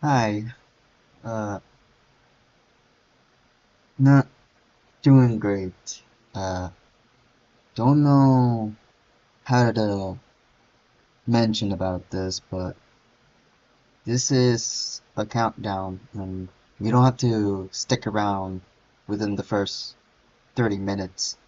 Hi, uh, not doing great. Uh, don't know how to mention about this, but this is a countdown, and we don't have to stick around within the first 30 minutes.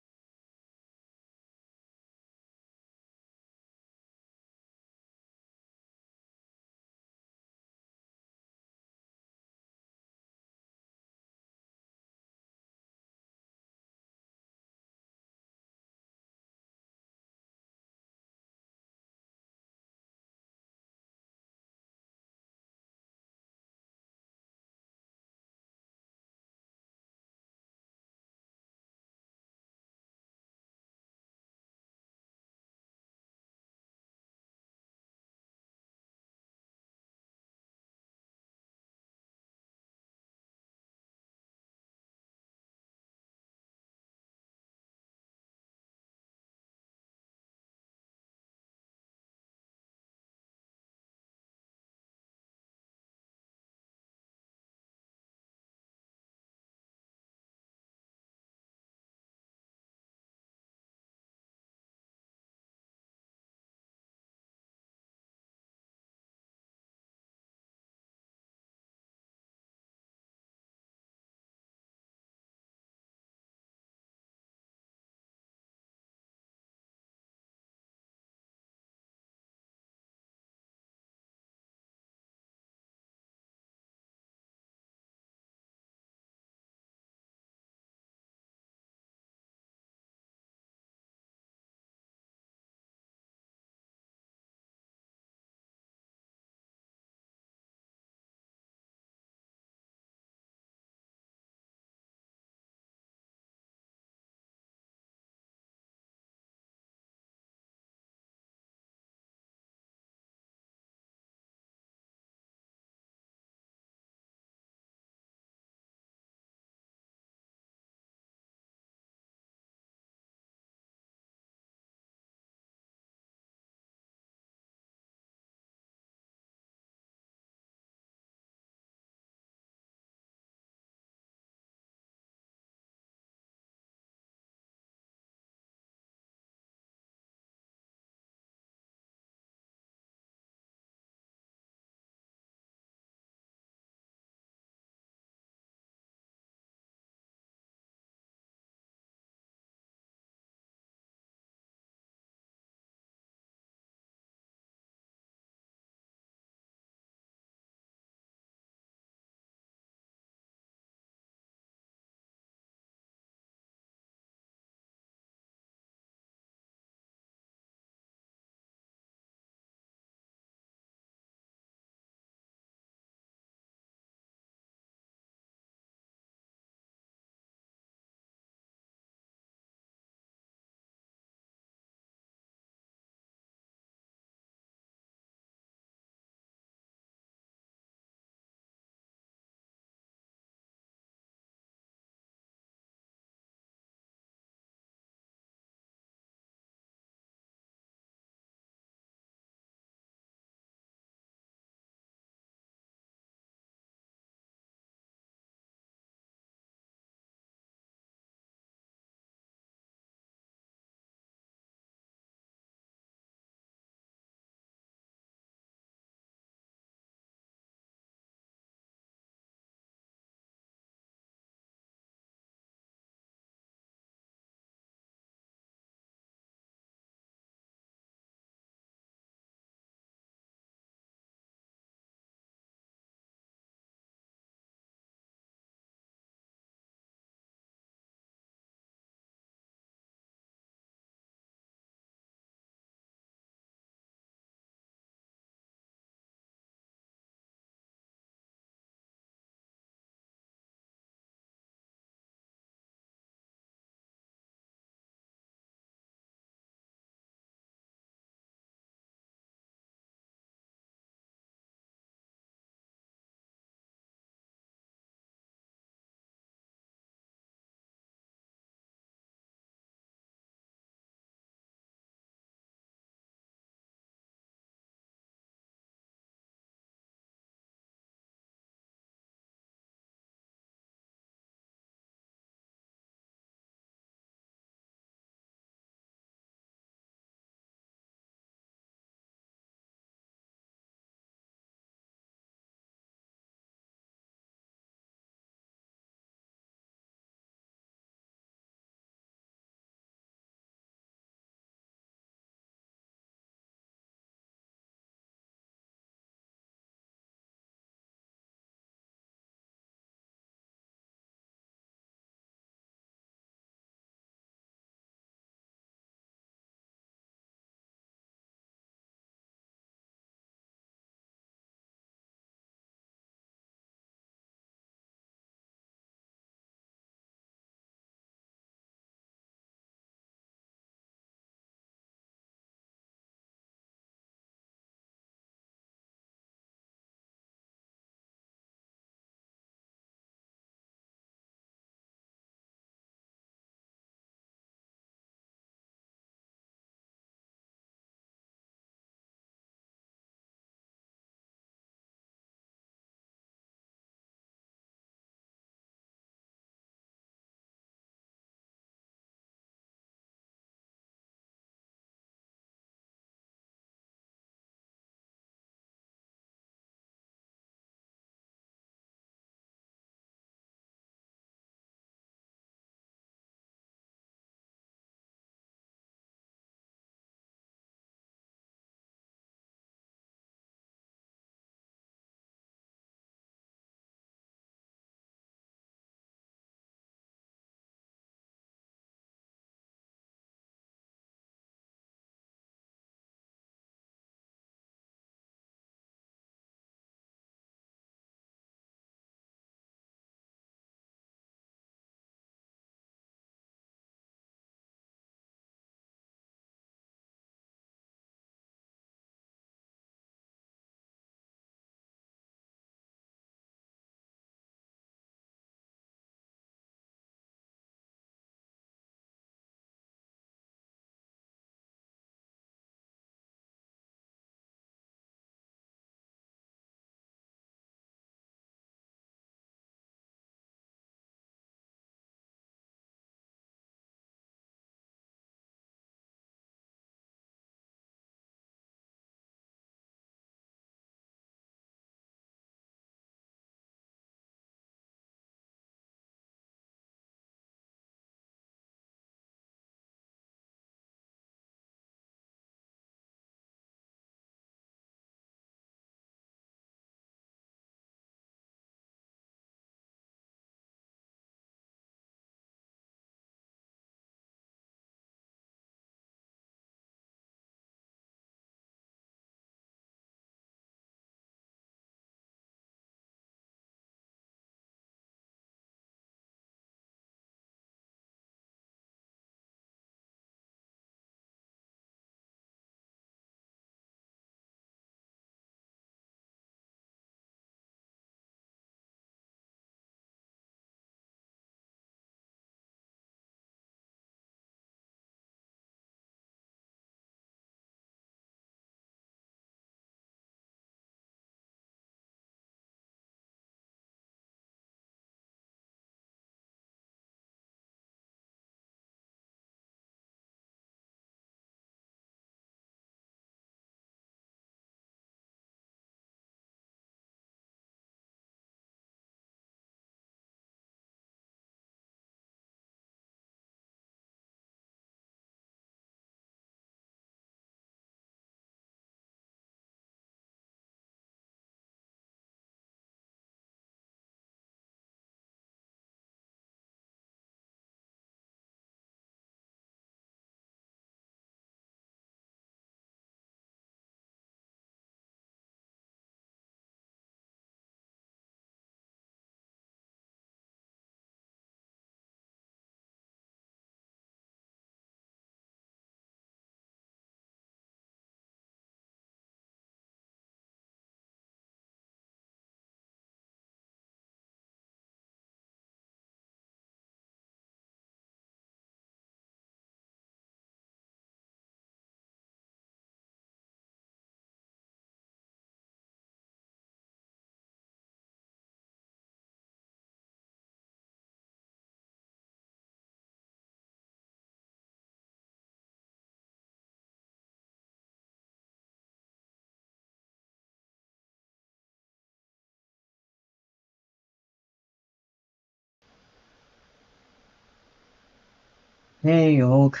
Hey, Hulk.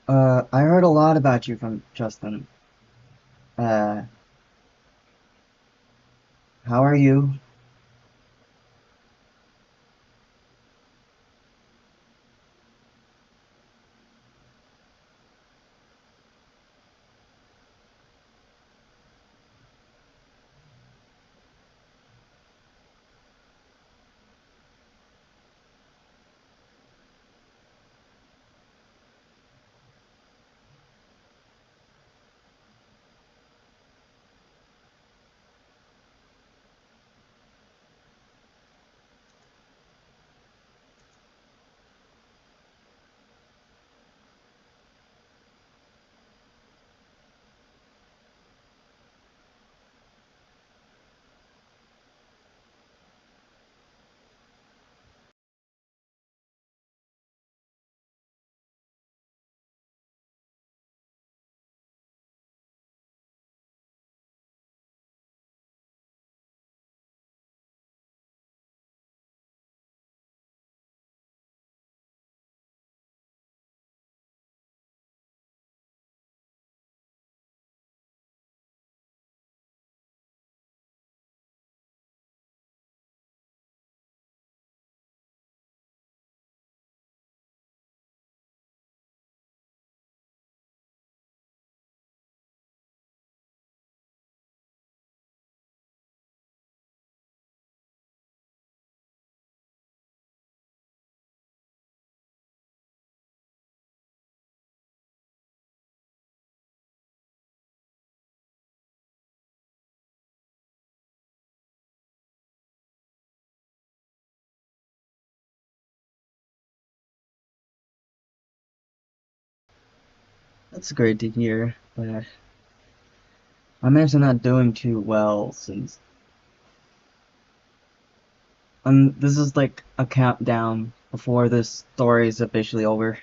I heard a lot about you from Justin. Uh, how are you? That's great to hear, but I'm actually not doing too well since this is like a countdown before this story is officially over.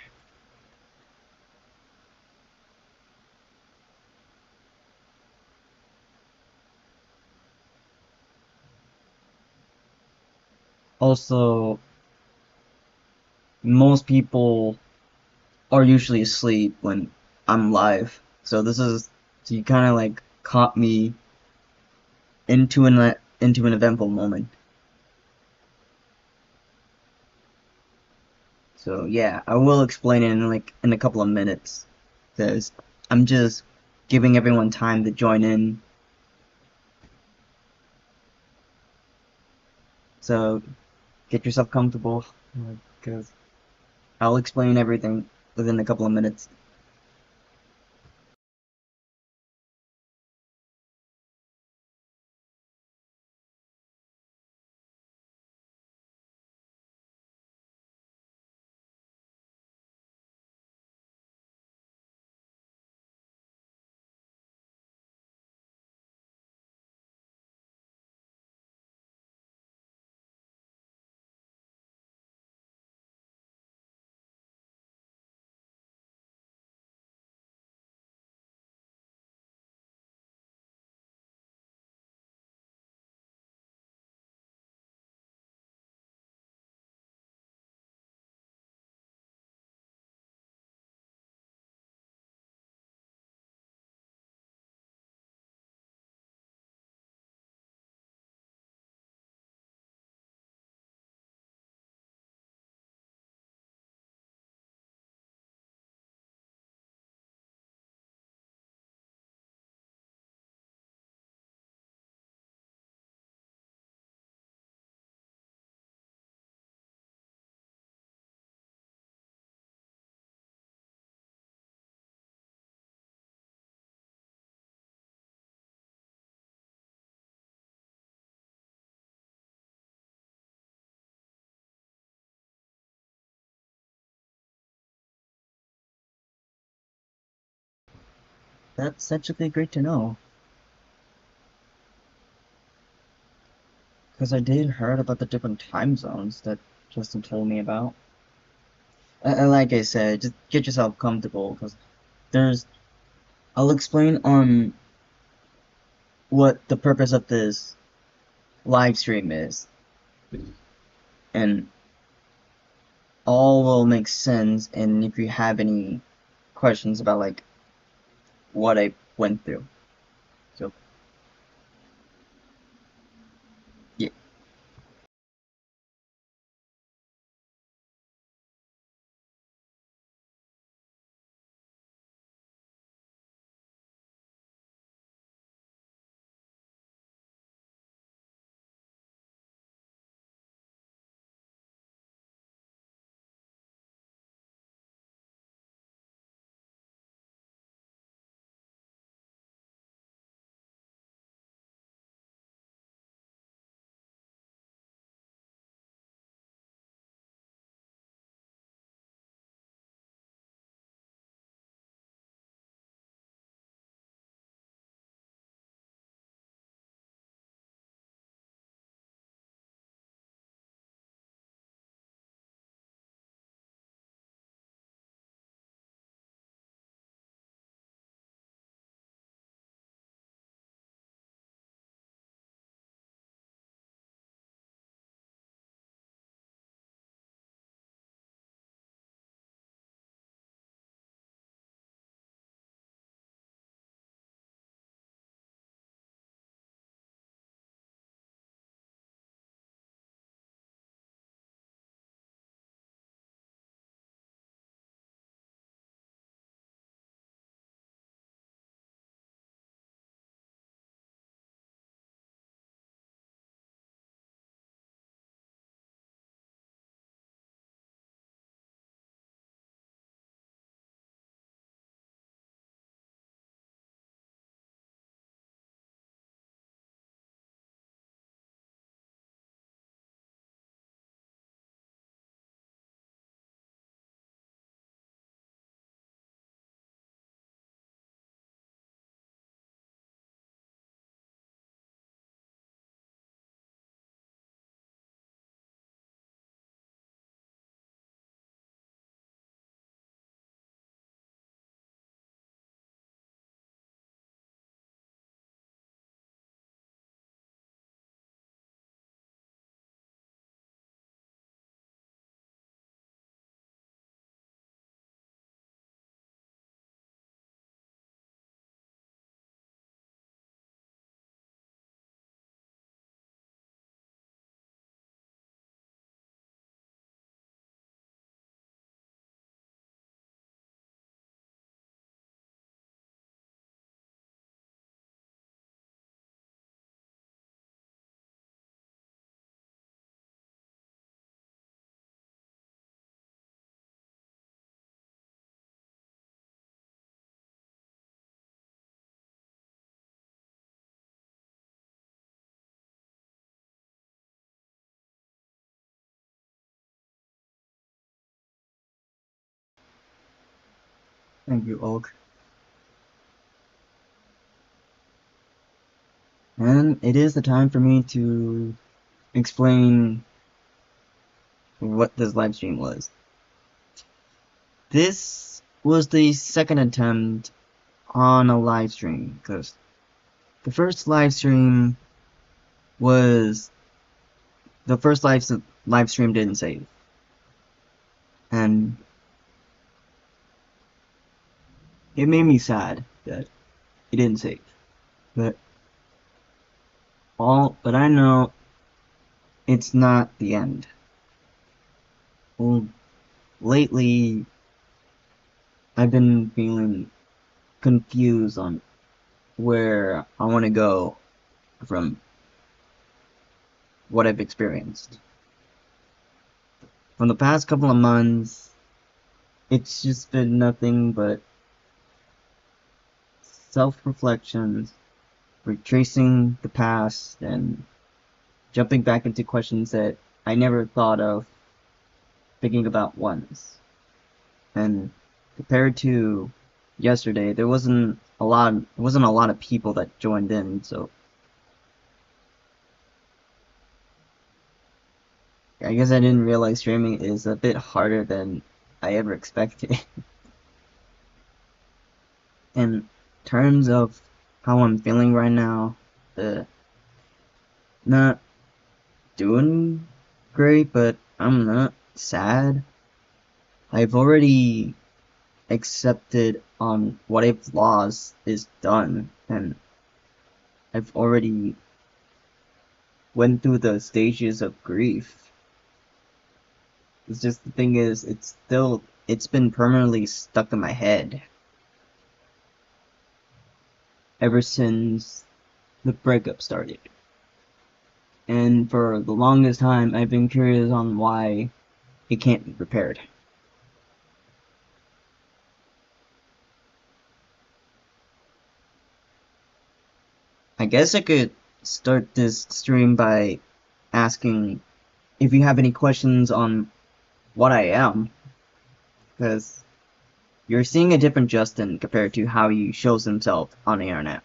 Also, most people are usually asleep when I'm live, so you kind of like caught me into an eventful moment. So yeah, I will explain it in in a couple of minutes, because I'm just giving everyone time to join in. So get yourself comfortable, because I'll explain everything within a couple of minutes. That's actually great to know, because I did heard about the different time zones that Justin told me about. And like I said, just get yourself comfortable, because there's I'll explain on what the purpose of this live stream is, and all will make sense, and if you have any questions about like what I went through. So yeah. Thank you, Oak. And it is the time for me to explain what this live stream was. This was the second attempt on a live stream, because the first live stream was the first live stream didn't save, and it made me sad that it didn't save. But I know it's not the end. Well, lately I've been feeling confused on where I want to go from what I've experienced. From the past couple of months, it's just been nothing but self-reflections, retracing the past, and jumping back into questions that I never thought of thinking about once. And compared to yesterday, there wasn't a lot of people that joined in, so I guess I didn't realize streaming is a bit harder than I ever expected. In terms of how I'm feeling right now, not doing great, but I'm not sad. I've already accepted on what I've lost is done, and I've already went through the stages of grief. It's just the thing is, it's been permanently stuck in my head ever since the breakup started. And for the longest time, I've been curious on why it can't be repaired. I guess I could start this stream by asking if you have any questions on what I am, because you're seeing a different Justin compared to how he shows himself on the internet.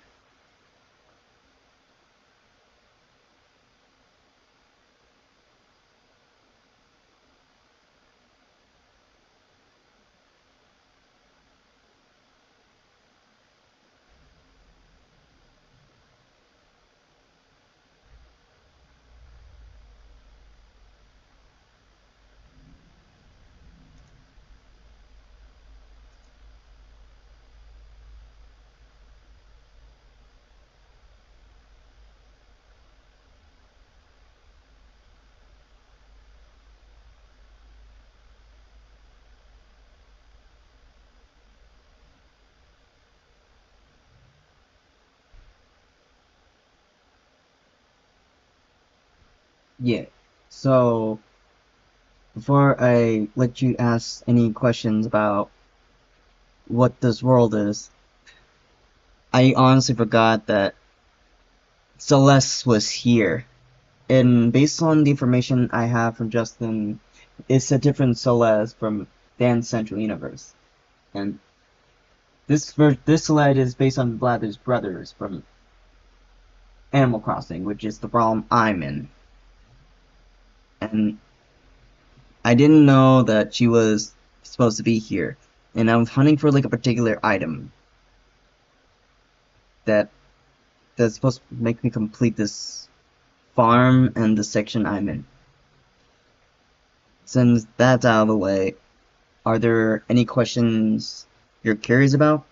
Yeah. So before I let you ask any questions about what this world is, I honestly forgot that Celeste was here. And based on the information I have from Justin, it's a different Celeste from Dance Central Universe. And this Celeste is based on Blather's brothers from Animal Crossing, which is the realm I'm in. And I didn't know that she was supposed to be here. And I was hunting for like a particular item that that's supposed to make me complete this farm and the section I'm in. Since that's out of the way, are there any questions you're curious about?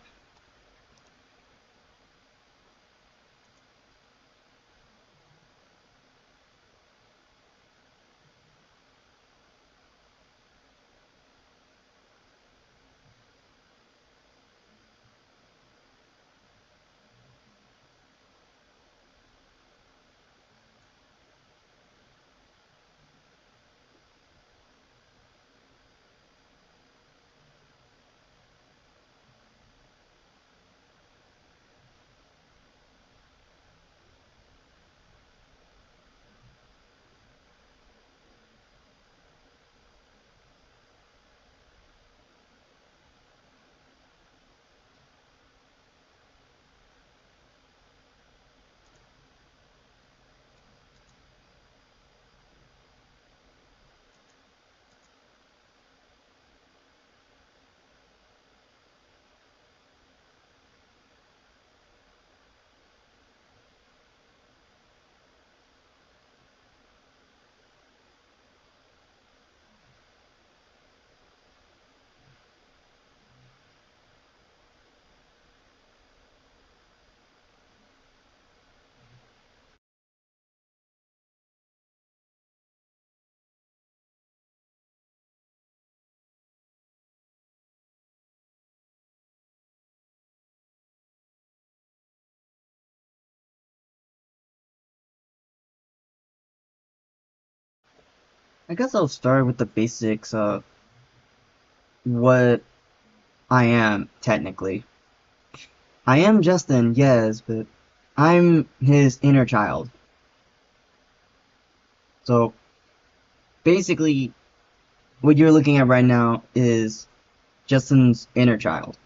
I guess I'll start with the basics of what I am, technically. I am Justin, yes, but I'm his inner child. So, basically, what you're looking at right now is Justin's inner child.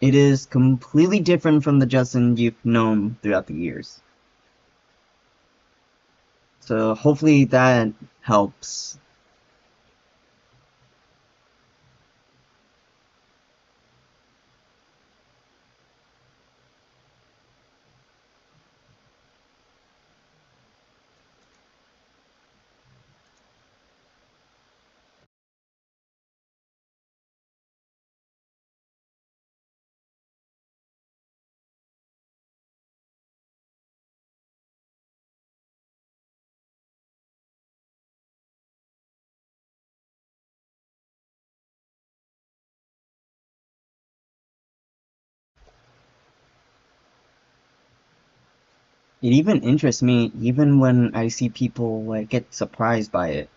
It is completely different from the Justin you've known throughout the years. So, hopefully that helps. It even interests me, even when I see people like get surprised by it.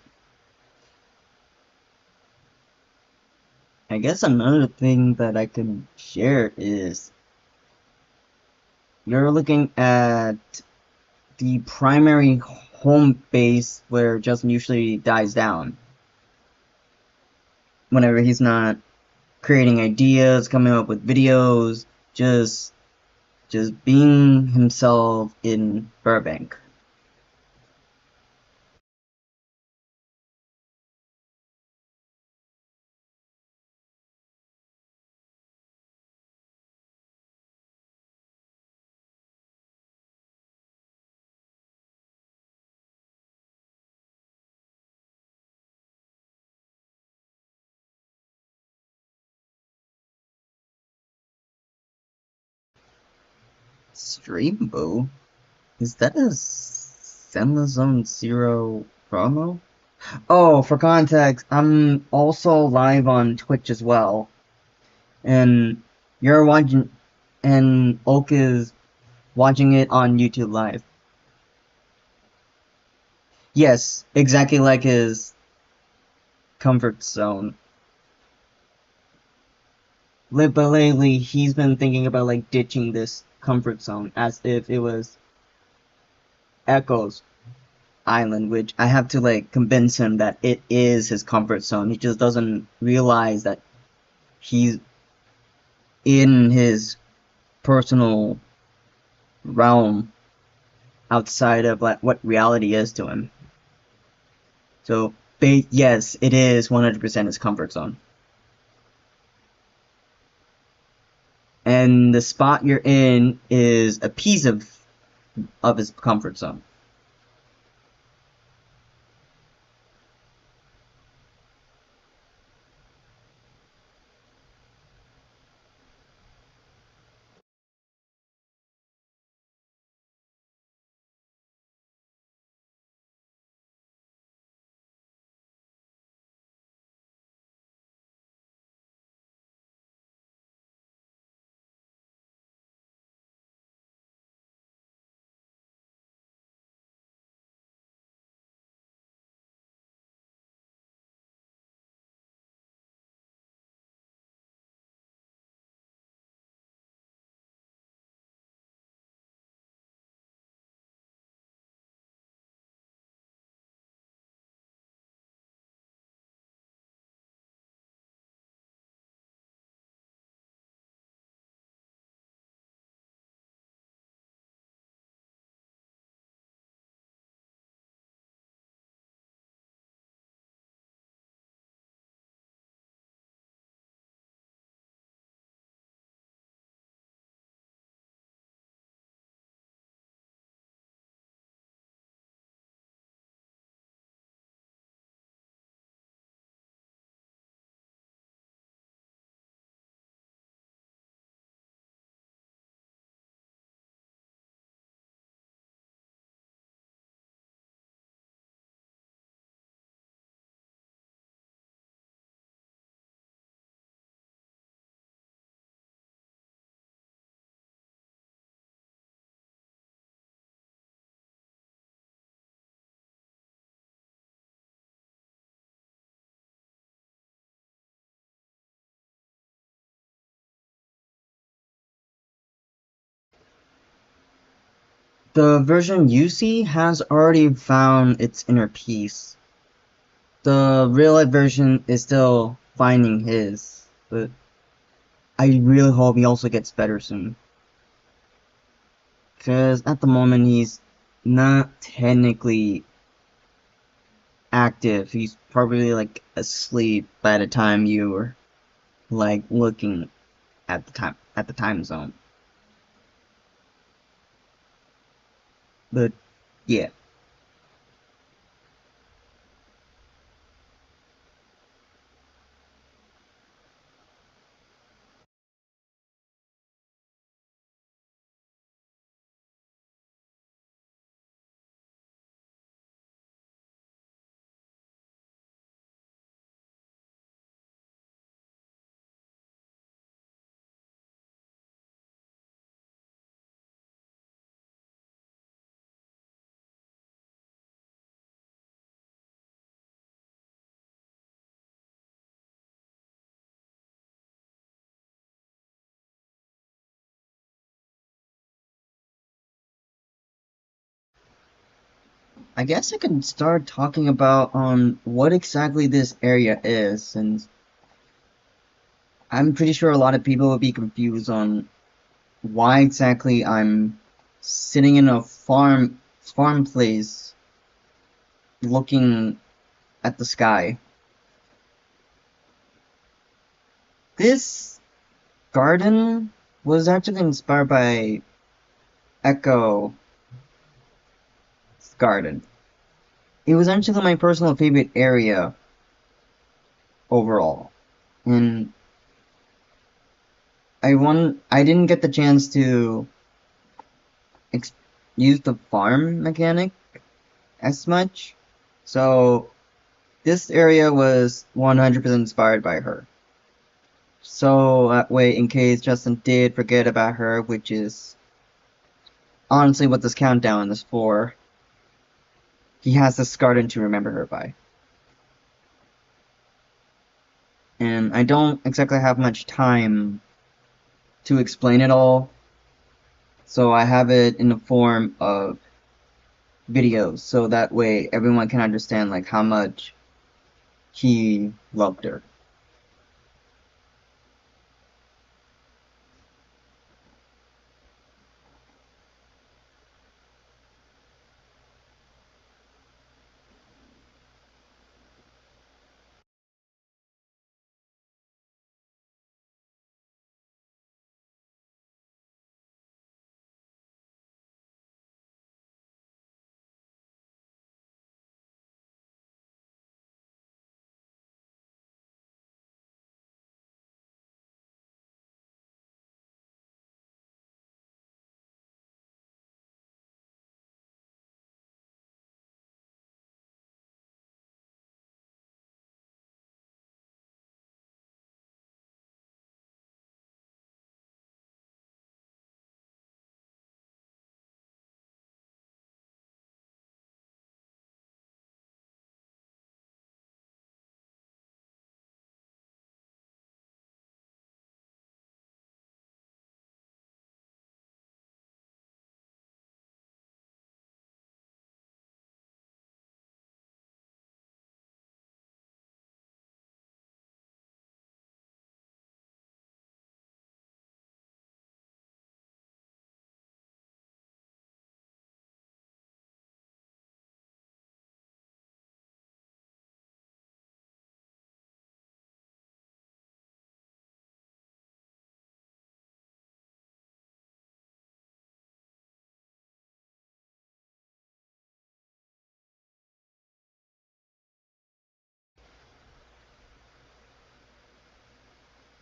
I guess another thing that I can share is you're looking at the primary home base where Justin usually dies down whenever he's not creating ideas, coming up with videos, just just being himself in Burbank. Streambo? Is that a Zenless Zone Zero promo? Oh, for context, I'm also live on Twitch as well. And you're watching, and Oak is watching it on YouTube Live. Yes, exactly like his comfort zone. But lately, he's been thinking about like ditching this comfort zone as if it was Echo's island, which I have to like convince him that it is his comfort zone. He just doesn't realize that he's in his personal realm outside of like what reality is to him. So, yes, it is 100% his comfort zone. And the spot you're in is a piece of his comfort zone. The version you see has already found its inner peace. The real life version is still finding his, but I really hope he also gets better soon. Because at the moment he's not technically active. He's probably like asleep by the time you were like looking at the time zone. But yeah. I guess I could start talking about what exactly this area is, since I'm pretty sure a lot of people would be confused on why exactly I'm sitting in a farm place looking at the sky. This garden was actually inspired by Echo Garden. It was actually my personal favorite area overall. And I didn't get the chance to ex- use the farm mechanic as much. So this area was 100% inspired by her. So that way, in case Justin did forget about her, which is honestly what this countdown is for, he has this garden to remember her by. And I don't exactly have much time to explain it all, so I have it in the form of videos, so that way everyone can understand like how much he loved her.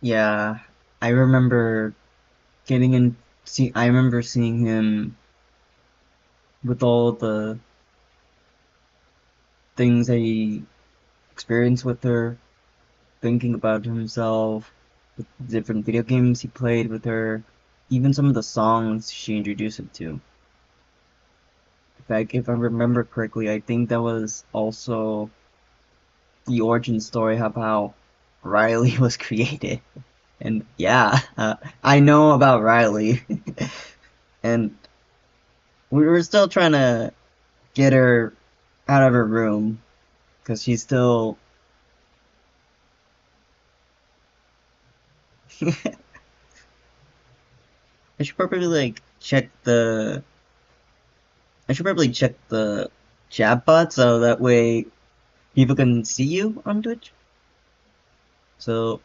Yeah, I remember getting in. I remember seeing him with all the things that he experienced with her, thinking about himself, the different video games he played with her, even some of the songs she introduced him to. In fact, if I remember correctly, I think that was also the origin story of how Riley was created. And yeah, I know about Riley, and we were still trying to get her out of her room because she's still. I should probably like check the. I should probably check the chat bot so that way people can see you on Twitch. So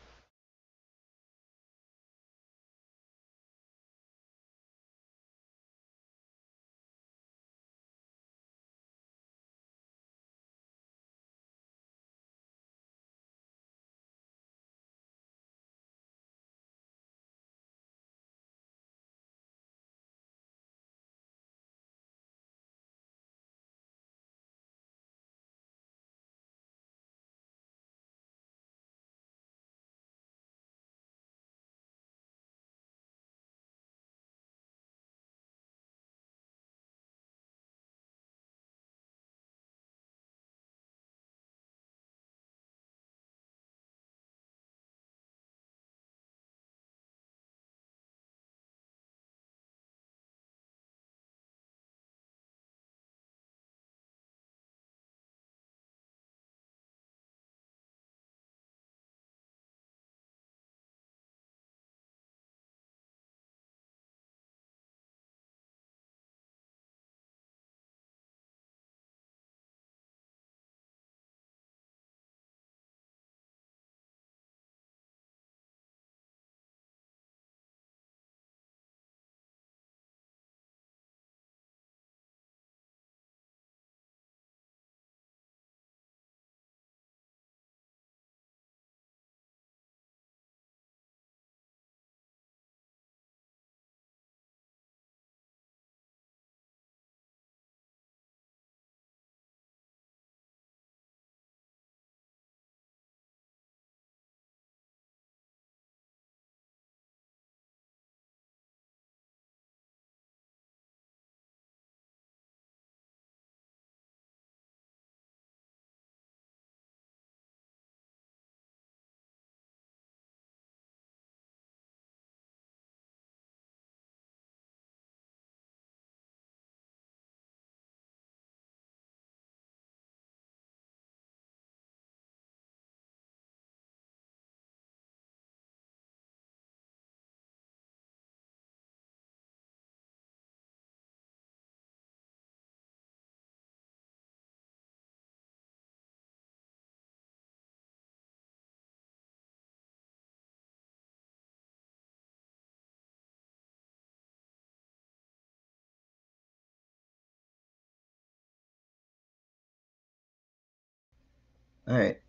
Alright.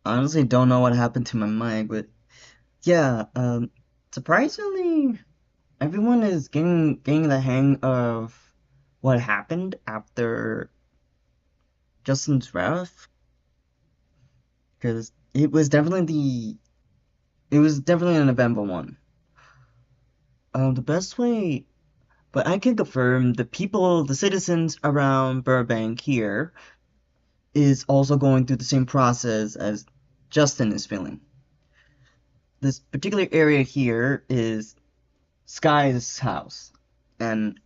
Honestly don't know what happened to my mic, but yeah, surprisingly everyone is getting the hang of what happened after Justin's ref, because it was definitely an eventful one. The best way, but I can confirm the citizens around Burbank here is also going through the same process as Justin is feeling. This particular area here is Sky's house, and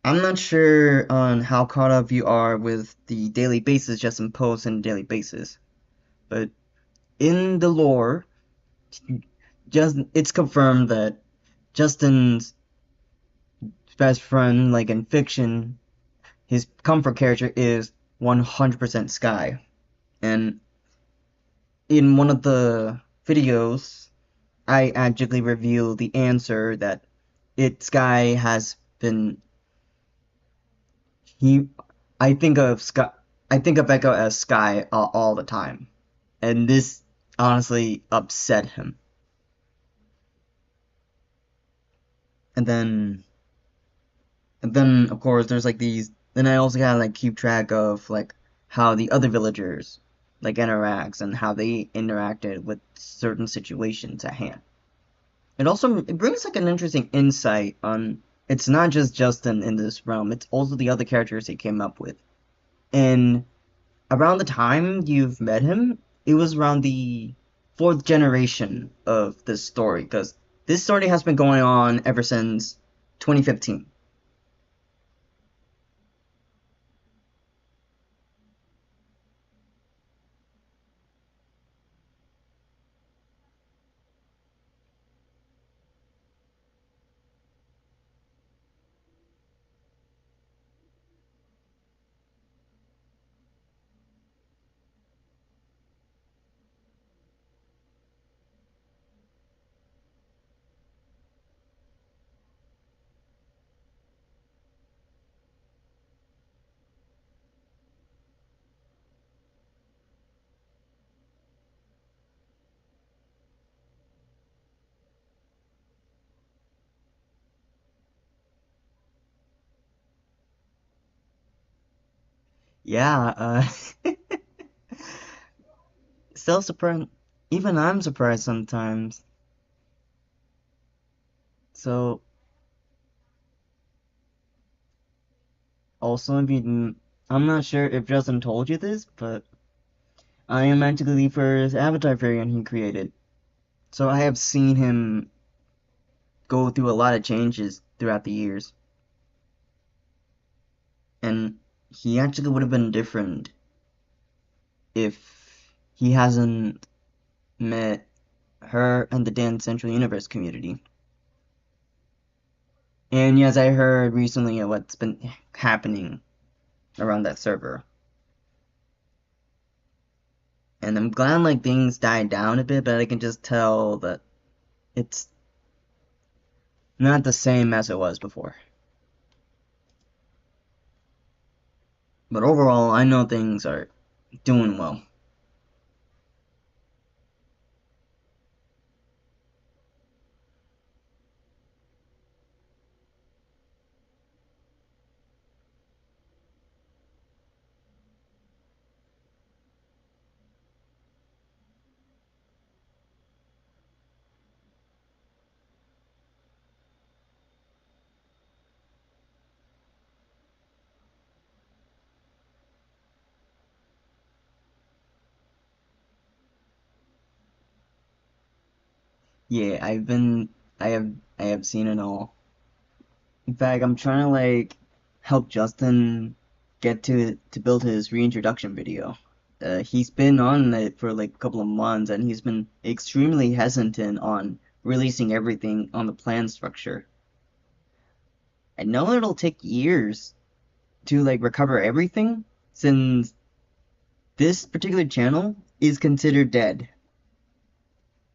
I'm not sure on how caught up you are with the daily basis Justin posts on a daily basis, but in the lore, just it's confirmed that Justin's best friend, like in fiction, his comfort character is 100% Sky. And in one of the videos, I actually reveal the answer that Sky has been he. I think of Sky. I think of Echo as Sky all the time, and this honestly upset him. And then of course there's like these. Then I also gotta like keep track of like how the other villagers like interacts and how they interacted with certain situations at hand. It brings like an interesting insight on it's not just Justin in this realm, it's also the other characters he came up with. And around the time you've met him, it was around the fourth generation of this story, because this story has been going on ever since 2015. Yeah, still surprised. Even I'm surprised sometimes. So, also, if you, I'm not sure if Justin told you this, but I am actually the first Avatar variant he created. So I have seen him go through a lot of changes throughout the years, and he actually would have been different if he hasn't met her and the Dance Central Universe community. And yes, I heard recently of what's been happening around that server. And I'm glad like things died down a bit, but I can just tell that it's not the same as it was before. But overall, I know things are doing well. Yeah, I have, I have seen it all. In fact, I'm trying to like help Justin get to build his reintroduction video. He's been on it for like a couple of months, and he's been extremely hesitant on releasing everything on the plan structure. I know it'll take years to like recover everything, since this particular channel is considered dead.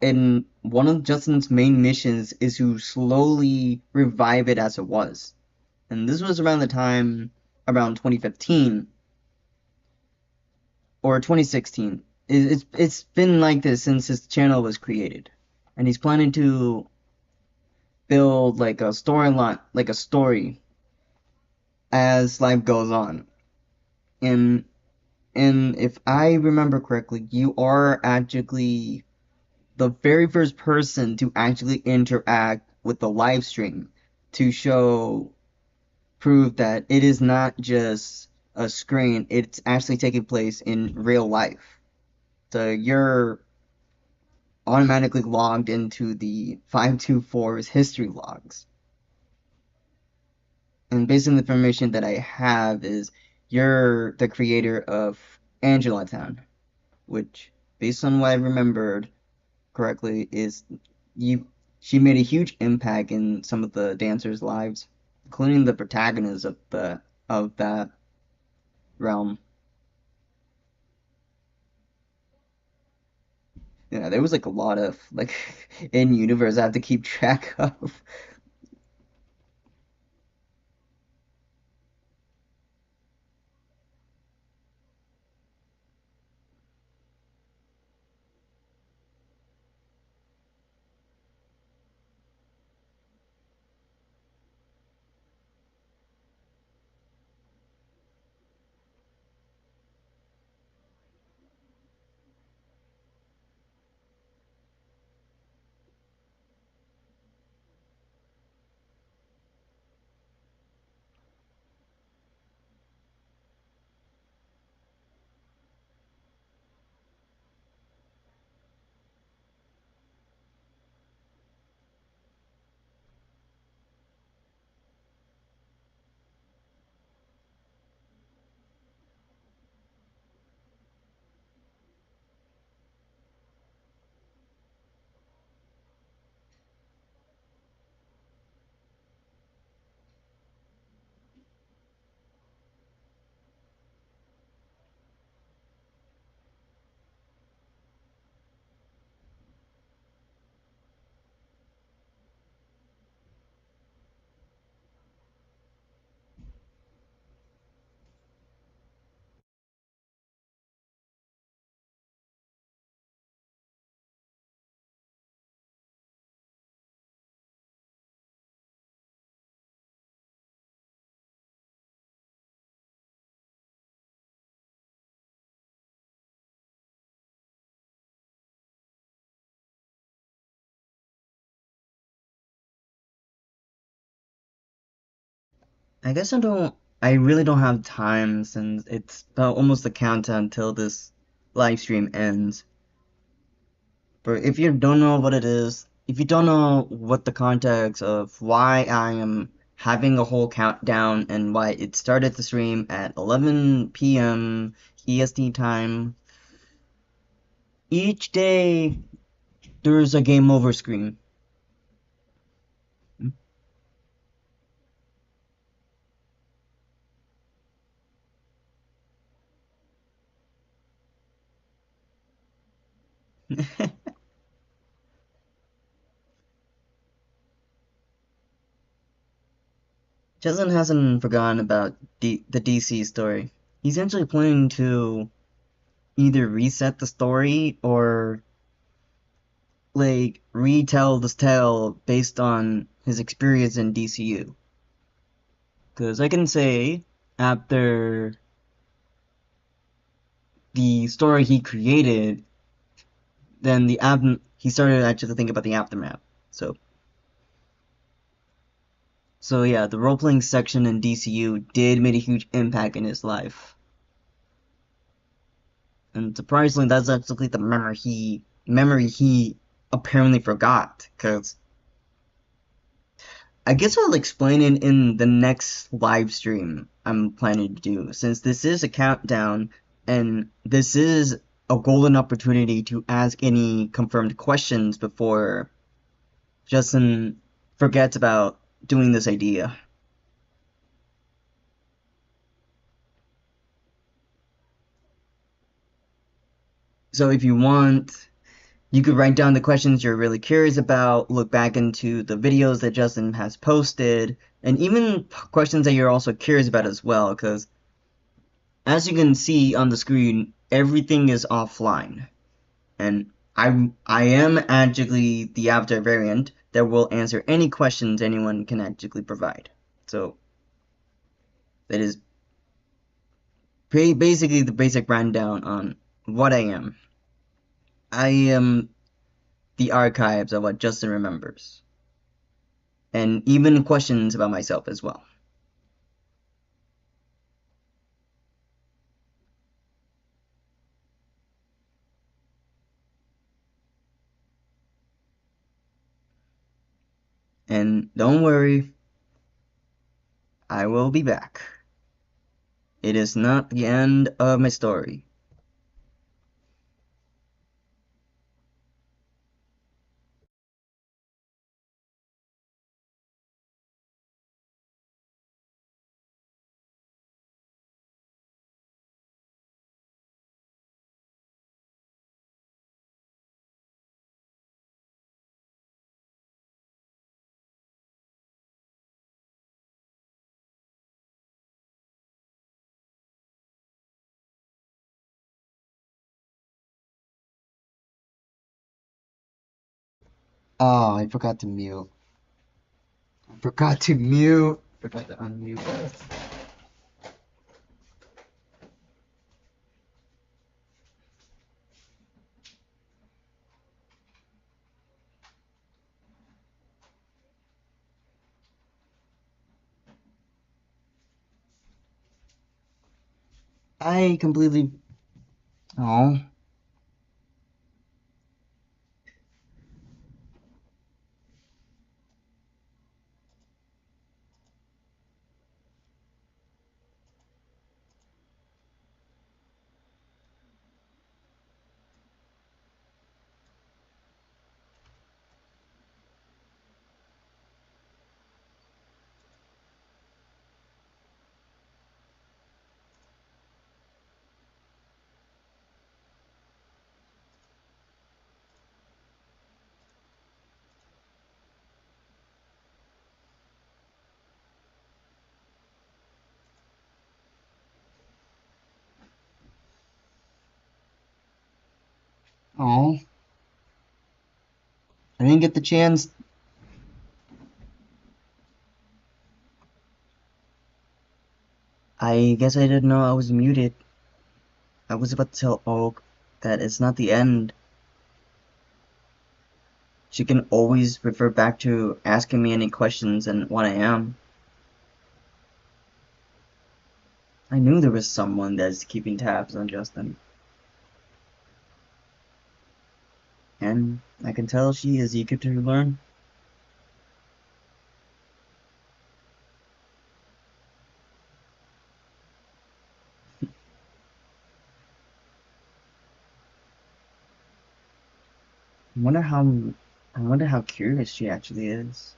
And one of Justin's main missions is to slowly revive it as it was. And this was around the time, around 2015, or 2016. It's been like this since his channel was created, and he's planning to build like a storyline, like a story as life goes on. And and if I remember correctly, you are actually the very first person to actually interact with the live stream to show prove that it is not just a screen, it's actually taking place in real life. So you're automatically logged into the 524's history logs. And based on the information that I have is you're the creator of Angela Town, which based on what I remembered correctly is you she made a huge impact in some of the dancers' lives, including the protagonists of that realm. Yeah, there was like a lot of like in universe I have to keep track of. I guess I really don't have time since it's about almost the countdown until this live stream ends. But if you don't know what it is, if you don't know what the context of why I am having a whole countdown and why it started the stream at 11 p.m. EST time, each day there's a game over screen. Justin hasn't forgotten about the DC story. He's actually planning to either reset the story or like retell this tale based on his experience in DCU. Because I can say after the story he created, then he started actually to think about the aftermath. So so yeah, the role playing section in DCU did make a huge impact in his life. And surprisingly, that's actually the memory he apparently forgot. Because I guess I'll explain it in the next live stream I'm planning to do. Since this is a countdown, and this is a golden opportunity to ask any confirmed questions before Justin forgets about doing this idea. So if you want, you could write down the questions you're really curious about, look back into the videos that Justin has posted, and even questions that you're also curious about as well, because as you can see on the screen, everything is offline. And I am actually the avatar variant that will answer any questions anyone can actually provide. So that is basically the basic rundown on what I am. I am the archives of what Justin remembers, and even questions about myself as well. And don't worry, I will be back. It is not the end of my story. Oh, I forgot to mute. I forgot to mute. Forgot to unmute. I completely. Oh. Oh. I didn't get the chance. I guess I didn't know I was muted. I was about to tell Oak that it's not the end. She can always refer back to asking me any questions and what I am. I knew there was someone that's keeping tabs on Justin. And I can tell she is eager to learn. I wonder how I wonder how curious she actually is.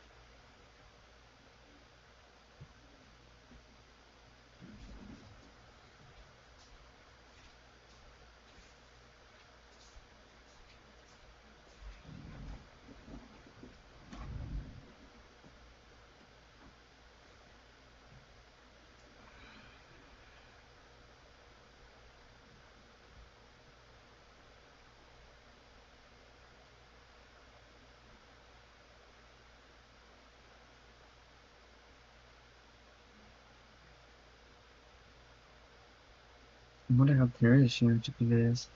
I wonder how curious she actually is.